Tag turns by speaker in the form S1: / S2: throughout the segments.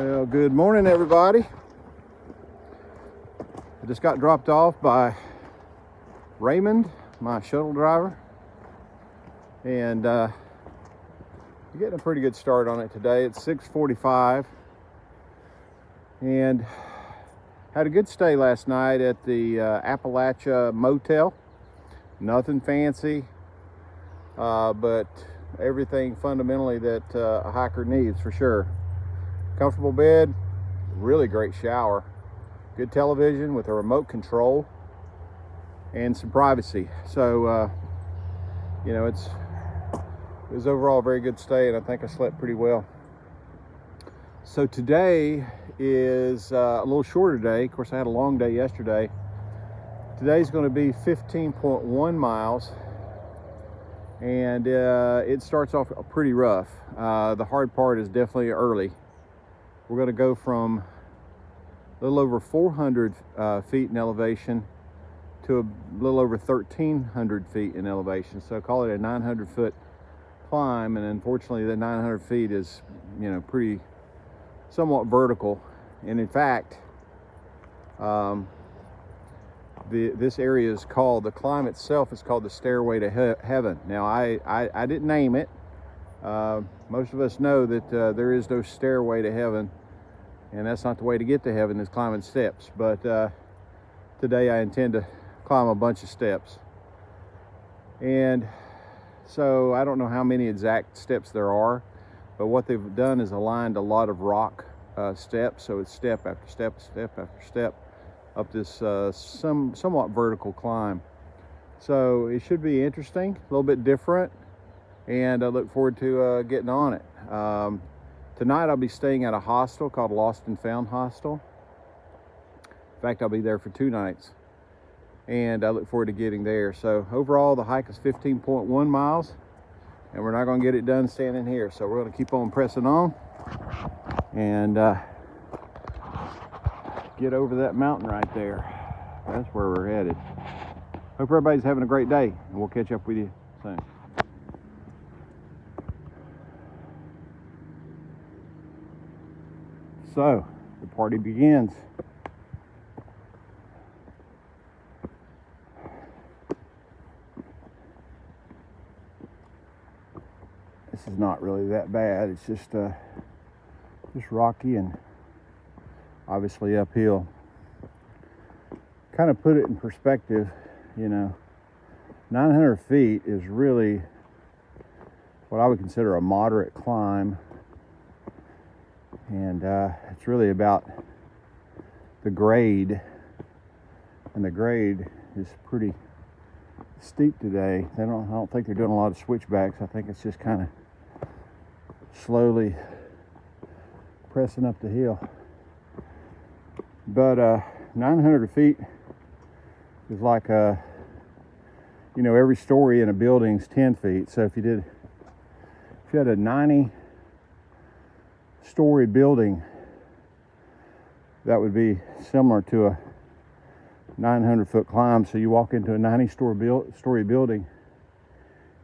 S1: Well, good morning, everybody. I just got dropped off by Raymond, my shuttle driver, and we're getting a pretty good start on it today. It's 6:45, and had a good stay last night at the Appalachia Motel. Nothing fancy, but everything fundamentally that a hiker needs for sure. Comfortable bed, really great shower, good television with a remote control, and some privacy. So you know, it was overall a very good stay, and I think I slept pretty well. So today is a little shorter day. Of course, I had a long day yesterday. Today's going to be 15.1 miles, and it starts off pretty rough. The hard part is definitely early. We're going to go from a little over 400 feet in elevation to a little over 1,300 feet in elevation. So call it a 900-foot climb, and unfortunately the 900 feet is, you know, pretty somewhat vertical. And in fact, this area is called, the climb itself is called the Stairway to Heaven. Now I didn't name it. Most of us know that there is no stairway to heaven, and that's not the way to get to heaven, is climbing steps. But today I intend to climb a bunch of steps. And so I don't know how many exact steps there are, but what they've done is aligned a lot of rock steps, so it's step after step, step after step up this somewhat vertical climb. So it should be interesting, a little bit different, and I look forward to getting on it. Tonight I'll be staying at a hostel called Lost and Found Hostel. In fact, I'll be there for 2 nights, and I look forward to getting there. So overall, the hike is 15.1 miles, and we're not going to get it done standing here. So we're going to keep on pressing on and get over that mountain right there. That's where we're headed. Hope everybody's having a great day, and we'll catch up with you soon. So, the party begins. This is not really that bad. It's just rocky and obviously uphill. Kind of put it in perspective, you know, 900 feet is really what I would consider a moderate climb. And it's really about the grade, and the grade is pretty steep today. I don't think they're doing a lot of switchbacks. I think it's just kind of slowly pressing up the hill. But 900 feet is like you know, every story in a building's 10 feet. So if you had a 90-story building, that would be similar to a 900-foot climb. So you walk into a 90-story building,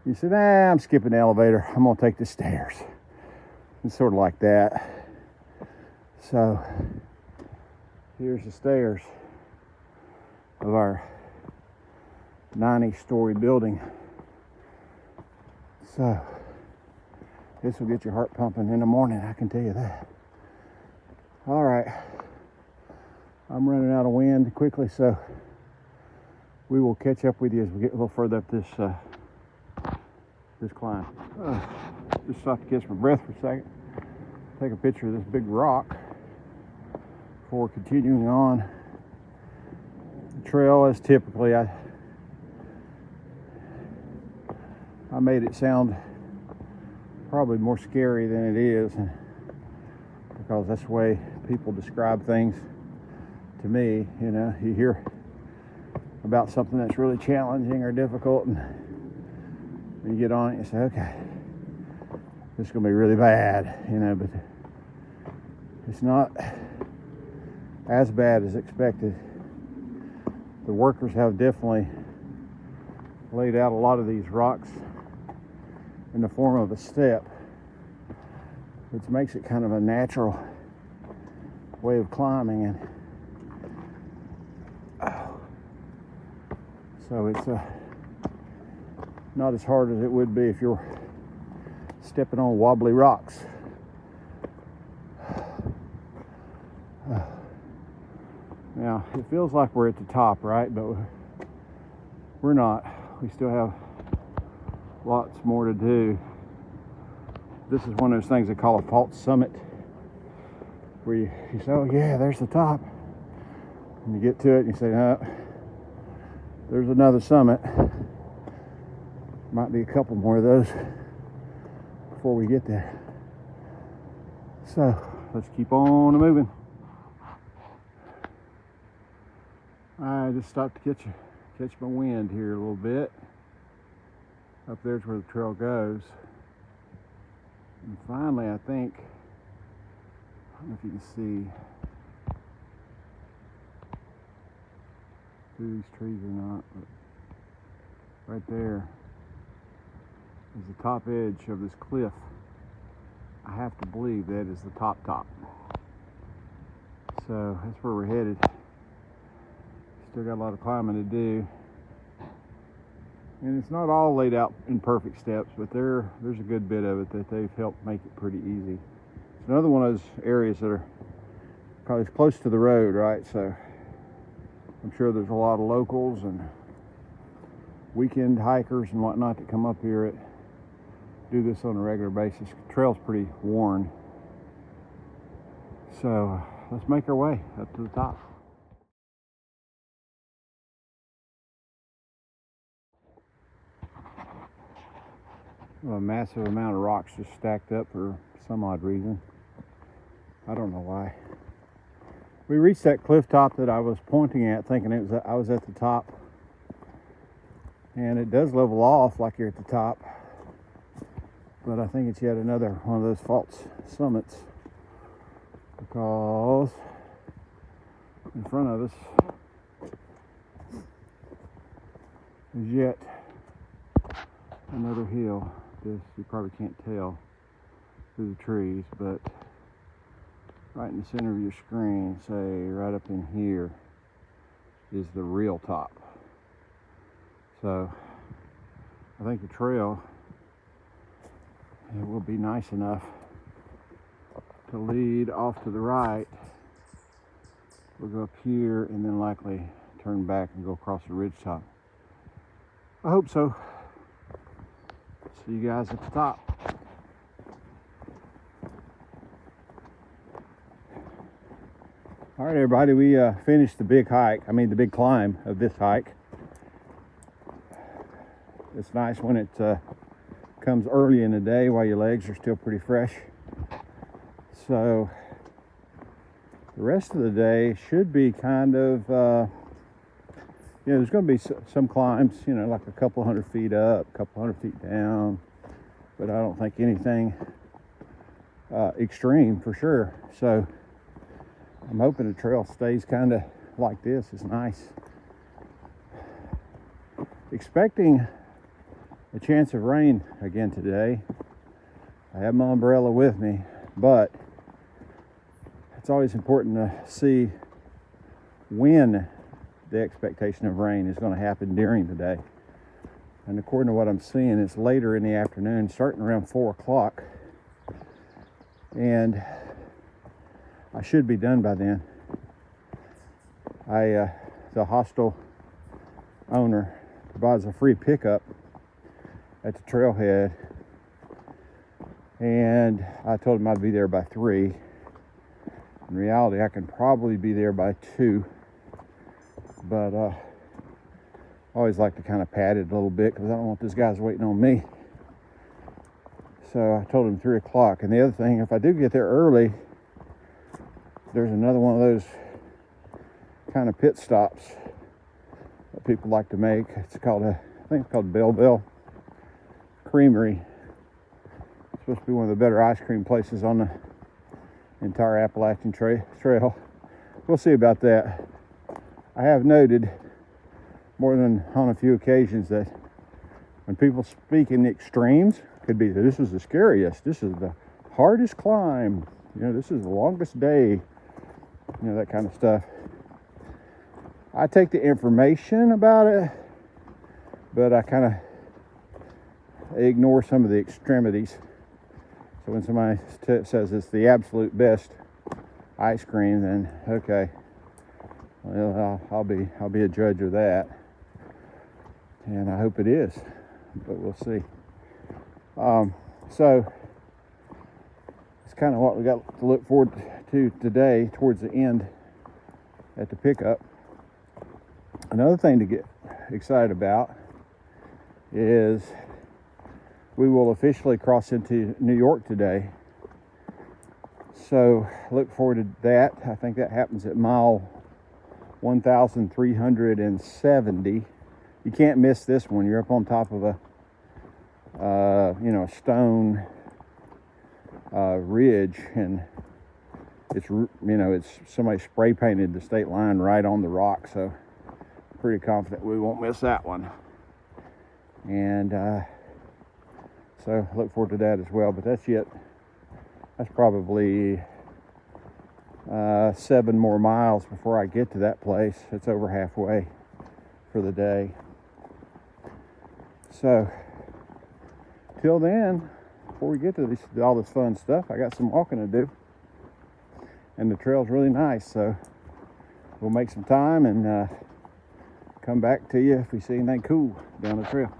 S1: you say, nah, I'm skipping the elevator, I'm gonna take the stairs. It's sort of like that. So here's the stairs of our 90-story building. So this will get your heart pumping in the morning, I can tell you that. All right, I'm running out of wind quickly, so we will catch up with you as we get a little further up this climb. Just stop to catch my breath for a second. Take a picture of this big rock before continuing on the trail. As typically, I made it sound probably more scary than it is, because that's the way people describe things to me. You know, you hear about something that's really challenging or difficult, and when you get on it, you say, okay, this is going to be really bad, you know, but it's not as bad as expected. The workers have definitely laid out a lot of these rocks in the form of a step, which makes it kind of a natural way of climbing, and so it's not as hard as it would be if you're stepping on wobbly rocks. Now, it feels like we're at the top, right? But we're not. We still have lots more to do. This is one of those things they call a false summit, where you say, oh yeah, there's the top. And you get to it and you say, no, there's another summit. Might be a couple more of those before we get there. So let's keep on moving. I just stopped to catch my wind here a little bit. Up there's where the trail goes. And finally, I think, I don't know if you can see through these trees or not, but right there is the top edge of this cliff. I have to believe that is the top. So that's where we're headed. Still got a lot of climbing to do. And it's not all laid out in perfect steps, but there's a good bit of it that they've helped make it pretty easy. It's another one of those areas that are probably close to the road, right? So I'm sure there's a lot of locals and weekend hikers and whatnot that come up here and do this on a regular basis. The trail's pretty worn. So let's make our way up to the top. A massive amount of rocks just stacked up for some odd reason. I don't know why. We reached that cliff top that I was pointing at, thinking I was at the top. And it does level off like you're at the top. But I think it's yet another one of those false summits, because in front of us is yet another hill. This you probably can't tell through the trees, but right in the center of your screen, say right up in here, is the real top. So I think the trail, it will be nice enough to lead off to the right. We'll go up here and then likely turn back and go across the ridge top. I hope so. See you guys at the top. All right, everybody, we finished the big climb of this hike. It's nice when it comes early in the day while your legs are still pretty fresh. So the rest of the day should be kind of, there's going to be some climbs, like a couple 100 feet up, a couple 100 feet down, but I don't think anything extreme for sure. So I'm hoping the trail stays kind of like this. It's nice. Expecting a chance of rain again today. I have my umbrella with me, but it's always important to see when the expectation of rain is going to happen during the day. And according to what I'm seeing, it's later in the afternoon, starting around 4 o'clock. And I should be done by then. The hostel owner provides a free pickup at the trailhead, and I told him I'd be there by 3. In reality, I can probably be there by 2, but I always like to kind of pad it a little bit because I don't want these guys waiting on me. So I told him 3 o'clock. And the other thing, if I do get there early, there's another one of those kind of pit stops that people like to make. It's called I think it's called Bellvale Creamery. It's supposed to be one of the better ice cream places on the entire Appalachian Trail. We'll see about that. I have noted more than on a few occasions that when people speak in the extremes, could be this is the scariest, this is the hardest climb, this is the longest day. you know, that kind of stuff. I take the information about it, but I kind of ignore some of the extremities. So when somebody says it's the absolute best ice cream, then okay, well, I'll be a judge of that, and I hope it is, but we'll see. So it's kind of what we got to look forward to today towards the end at the pickup. Another thing to get excited about is we will officially cross into New York today. So look forward to that. I think that happens at mile 1,370. You can't miss this one. You're up on top of a stone ridge, and it's somebody spray painted the state line right on the rock. So pretty confident we won't miss that one. And so look forward to that as well. But that's probably 7 more miles before I get to that place. It's over halfway for the day. So till then, before we get to all this fun stuff, I got some walking to do, and the trail's really nice. So we'll make some time and come back to you if we see anything cool down the trail.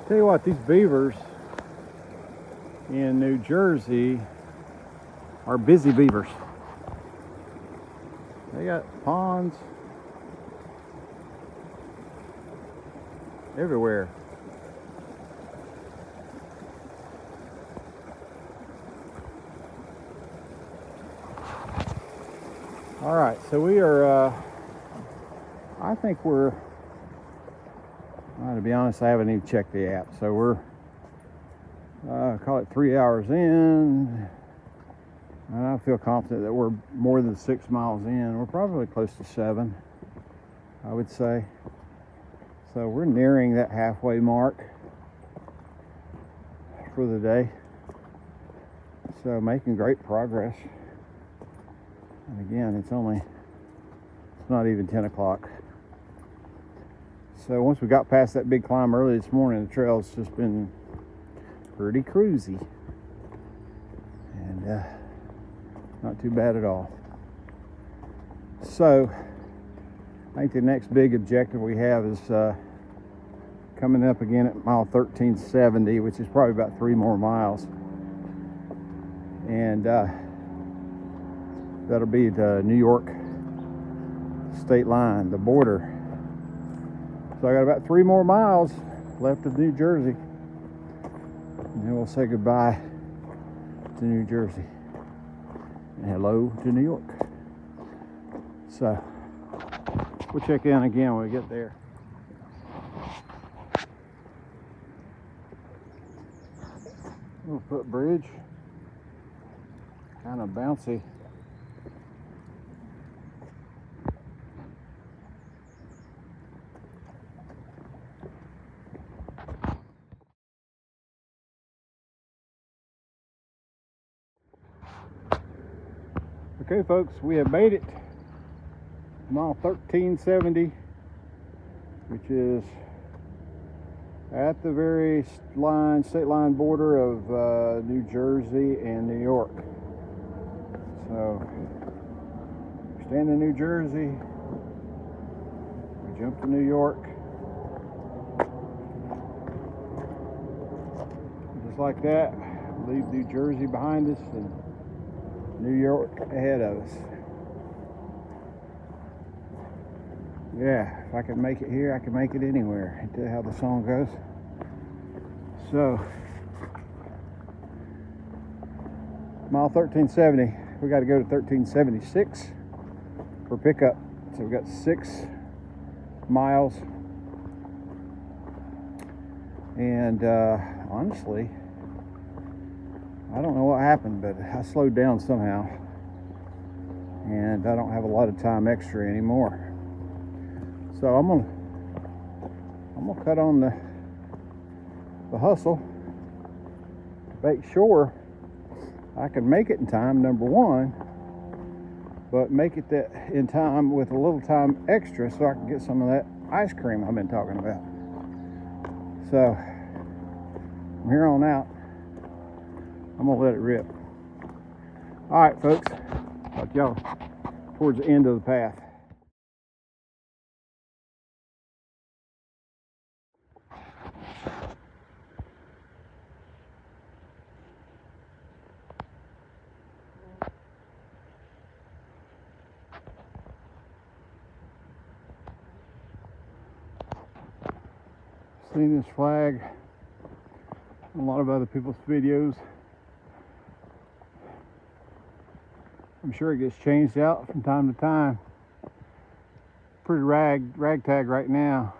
S1: Tell you what, these beavers in New Jersey are busy beavers. They got ponds everywhere. All right, so we are, I think we're, to be honest, I haven't even checked the app. So we're, call it 3 hours in. And I feel confident that we're more than 6 miles in. We're probably close to 7, I would say. So we're nearing that halfway mark for the day. So making great progress. And again, it's not even 10 o'clock. So once we got past that big climb early this morning, the trail's just been pretty cruisy. And not too bad at all. So I think the next big objective we have is coming up again at mile 1370, which is probably about 3 more miles. And that'll be the New York state line, the border. So I got about 3 more miles left of New Jersey, and then we'll say goodbye to New Jersey and hello to New York. So we'll check in again when we get there. Little footbridge, kind of bouncy. Okay, folks, we have made it mile 1370, which is at the very state line border of New Jersey and New York. So we stand in New Jersey, we jump to New York, just like that. Leave New Jersey behind us and New York ahead of us. Yeah, if I can make it here, I can make it anywhere. Ain't that how the song goes? So, mile 1370, we got to go to 1376 for pickup. So we got 6 miles. And honestly, I don't know what happened, but I slowed down somehow. And I don't have a lot of time extra anymore. So I'm gonna cut on the hustle to make sure I can make it in time, number one, but make it that in time with a little time extra so I can get some of that ice cream I've been talking about. So from here on out, I'm gonna let it rip. All right, folks, talk to y'all towards the end of the path. Seen this flag in a lot of other people's videos. I'm sure it gets changed out from time to time. Pretty ragtag right now.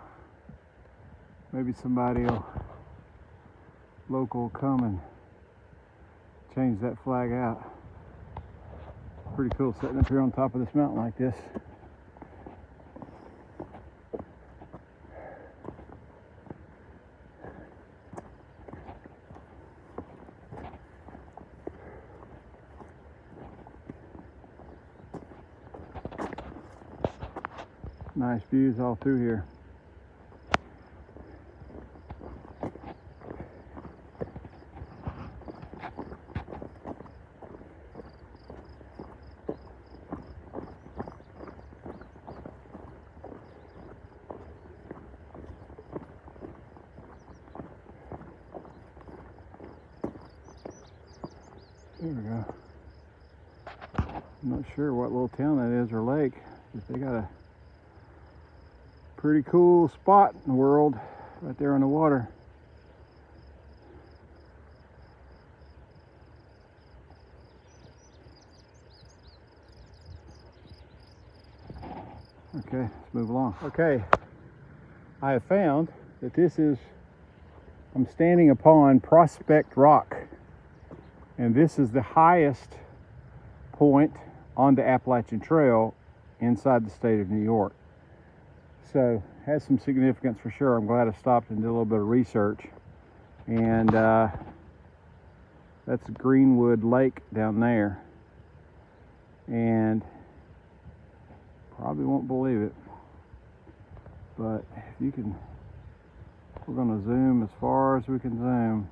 S1: Maybe somebody local will come and change that flag out. Pretty cool sitting up here on top of this mountain like this. Nice views all through here. There we go. I'm not sure what little town that is or lake, but they got a pretty cool spot in the world right there on the water. Okay, let's move along. Okay, I have found that I'm standing upon Prospect Rock, and this is the highest point on the Appalachian Trail inside the state of New York. So has some significance for sure. I'm glad I stopped and did a little bit of research. And that's Greenwood Lake down there. And probably won't believe it, but if you can, we're going to zoom as far as we can zoom.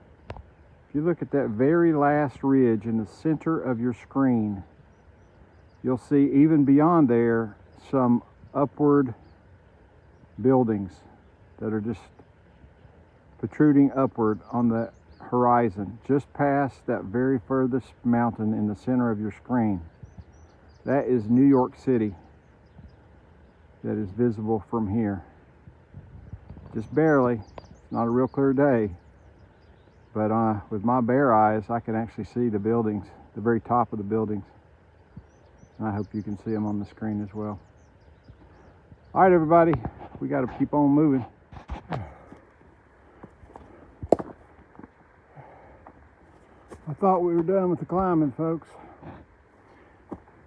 S1: If you look at that very last ridge in the center of your screen, you'll see even beyond there some upward buildings that are just protruding upward on the horizon, just past that very furthest mountain in the center of your screen. That is New York City that is visible from here. Just barely. It's not a real clear day, but with my bare eyes I can actually see the buildings, the very top of the buildings, and I hope you can see them on the screen as well. All right, everybody, we got to keep on moving. I thought we were done with the climbing, folks.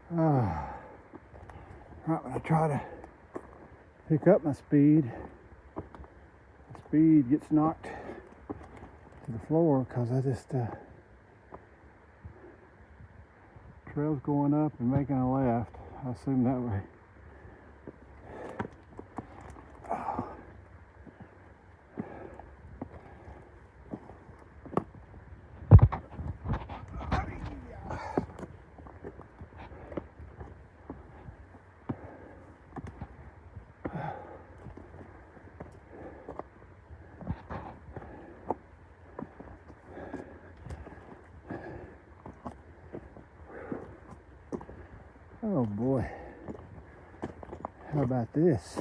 S1: Right when I try to pick up my speed, the speed gets knocked to the floor because I just trail's going up and making a left. I assume that way. Oh boy. How about this?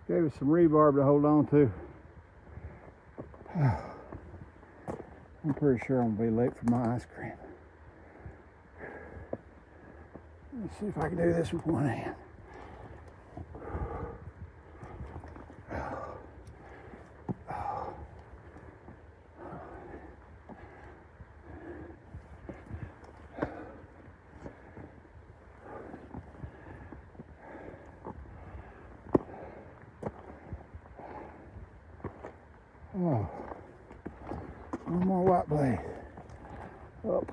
S1: Gave us some rebarb to hold on to. I'm pretty sure I'm gonna be late for my ice cream. Let's see if I can do this with one hand. Oh, one more white blade. Up.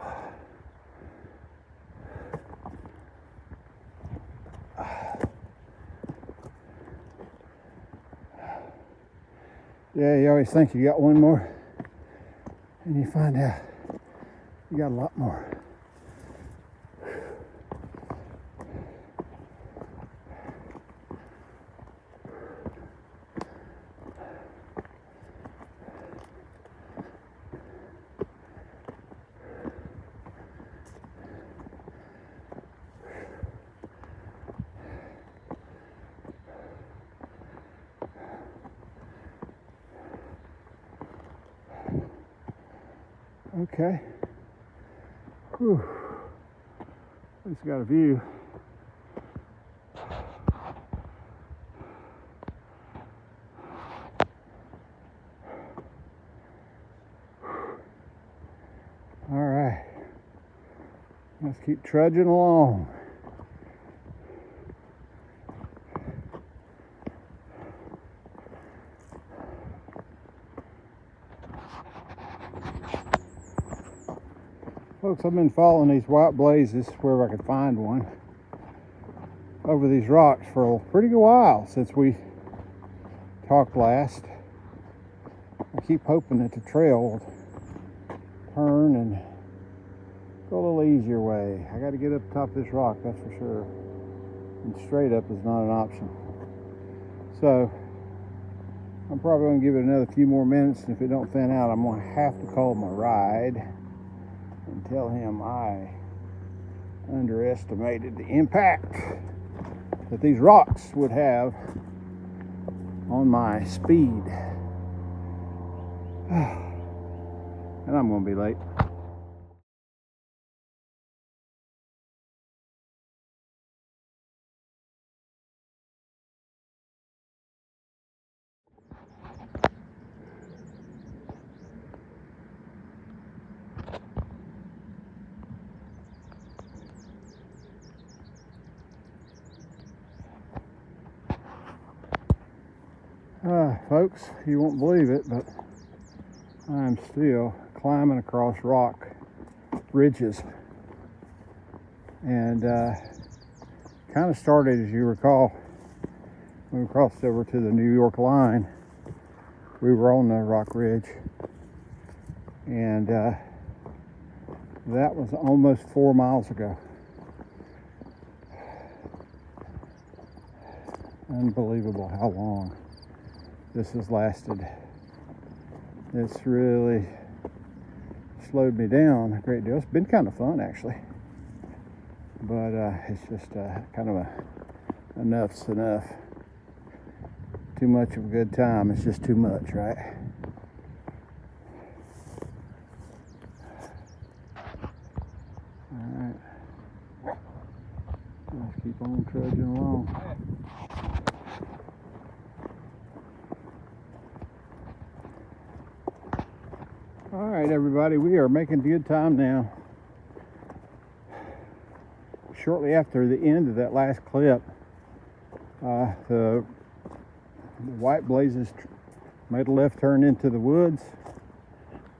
S1: Yeah, you always think you got one more, and you find out you got a lot more. Okay. Whew. At least got a view. All right. Let's keep trudging along. Folks, I've been following these white blazes wherever I could find one over these rocks for a pretty good while since we talked last. I keep hoping that the trail will turn and go a little easier way. I got to get up top of this rock, that's for sure. And straight up is not an option. So I'm probably going to give it another few more minutes, and if it don't thin out, I'm going to have to call my ride and tell him I underestimated the impact that these rocks would have on my speed. And I'm going to be late. Folks, you won't believe it, but I'm still climbing across rock ridges. And kind of started, as you recall, when we crossed over to the New York line. We were on the rock ridge. And that was almost 4 miles ago. Unbelievable how long this has lasted. It's really slowed me down a great deal. It's been kind of fun, actually, but it's just kind of enough's enough. Too much of a good time. It's just too much, right? All right, let's keep on trudging along. All right, everybody, we are making good time now. Shortly after the end of that last clip, the white blazes made a left turn into the woods,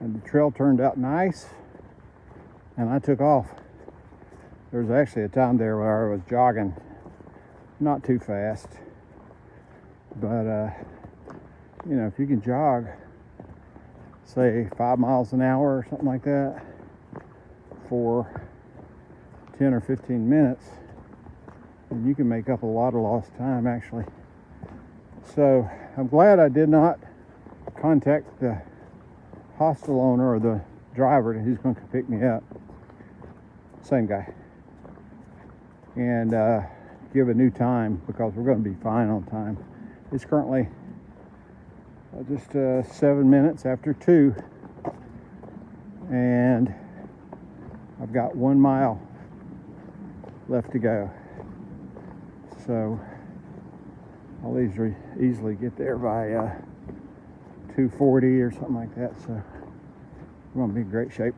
S1: and the trail turned out nice, and I took off. There was actually a time there where I was jogging, not too fast, but you know, if you can jog, say 5 miles an hour or something like that for 10 or 15 minutes, and you can make up a lot of lost time, actually. So I'm glad I did not contact the hostel owner or the driver who's going to pick me up, same guy, and give a new time because we're going to be fine on time. It's currently just 7 minutes after 2, and I've got 1 mile left to go, so I'll easily get there by 2:40 or something like that, so I'm going to be in great shape.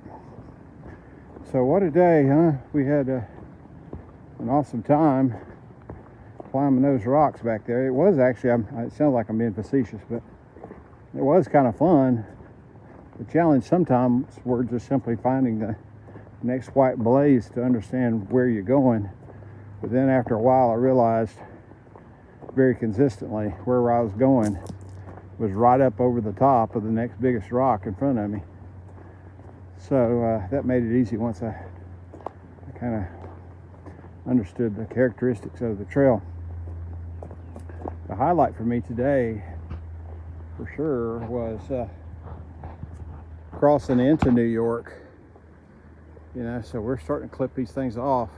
S1: So what a day, huh? We had an awesome time climbing those rocks back there. It was actually, it sounds like I'm being facetious, but it was kind of fun. The challenge sometimes we're just simply finding the next white blaze to understand where you're going. But then after a while I realized very consistently where I was going was right up over the top of the next biggest rock in front of me. So that made it easy once I kind of understood the characteristics of the trail. The highlight for me today for sure was crossing into New York. So we're starting to clip these things off,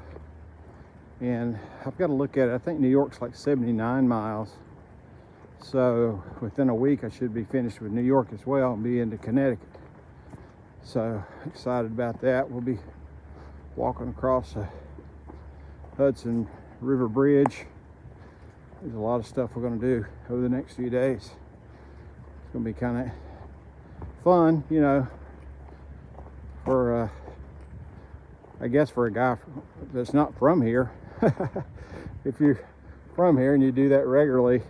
S1: and I've got to look at it. I think New York's like 79 miles, so within a week I should be finished with New York as well and be into Connecticut. So excited about that. We'll be walking across the Hudson River Bridge. There's a lot of stuff we're going to do over the next few days. It's going to be kind of fun, for I guess for a guy that's not from here. If you're from here and you do that regularly,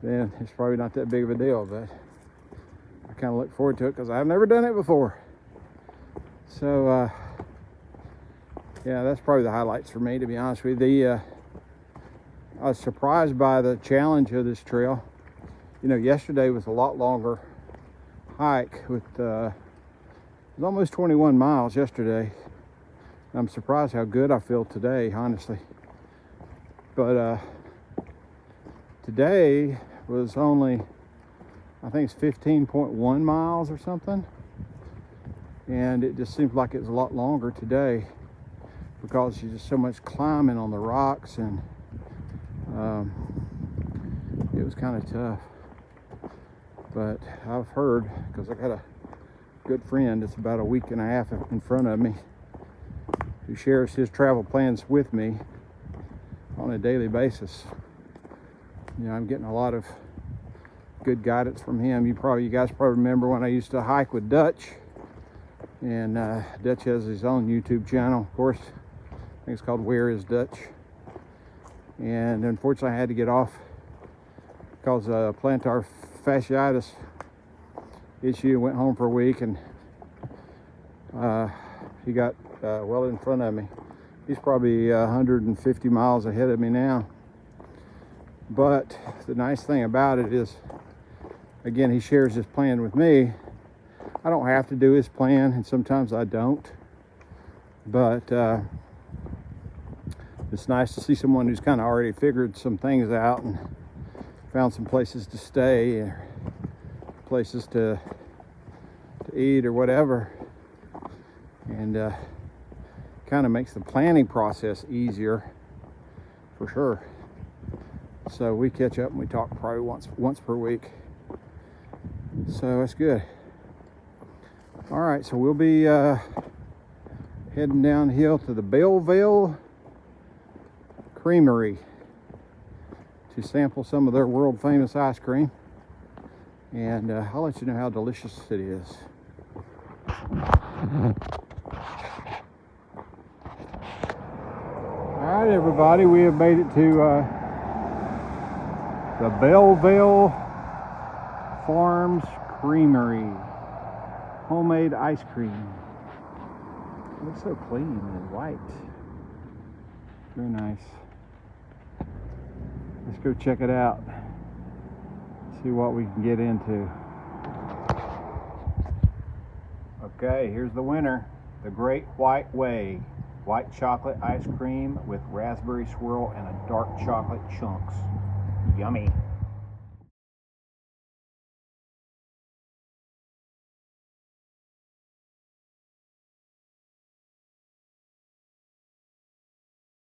S1: then it's probably not that big of a deal, but I kind of look forward to it because I've never done it before. So yeah, that's probably the highlights for me, to be honest with you. I was surprised by the challenge of this trail. Yesterday was a lot longer hike with it was almost 21 miles yesterday. I'm surprised how good I feel today, honestly. But today was only, I think it's 15.1 miles or something, and it just seems like it was a lot longer today because there's just so much climbing on the rocks, and it was kind of tough. But I've heard, because I got a good friend that's about a week and a half in front of me who shares his travel plans with me on a daily basis. I'm getting a lot of good guidance from him. You guys probably remember when I used to hike with Dutch, and Dutch has his own YouTube channel, of course. I think it's called Where Is Dutch? And unfortunately I had to get off because of plantar fasciitis issue. Went home for a week, and he got well in front of me. He's probably 150 miles ahead of me now. But the nice thing about it is, again, he shares his plan with me. I don't have to do his plan, and sometimes I don't. But it's nice to see someone who's kind of already figured some things out and found some places to stay, or places to eat or whatever, and kind of makes the planning process easier for sure. So we catch up and we talk probably once per week, so that's good. All right, so we'll be heading downhill to the Bellvale Creamery to sample some of their world famous ice cream, and I'll let you know how delicious it is. All right, everybody, we have made it to the Bellvale Farms Creamery. Homemade ice cream. It looks so clean and white. Very nice. Let's go check it out. See what we can get into. Okay, here's the winner. The Great White Way. White chocolate ice cream with raspberry swirl and a dark chocolate chunks. Yummy.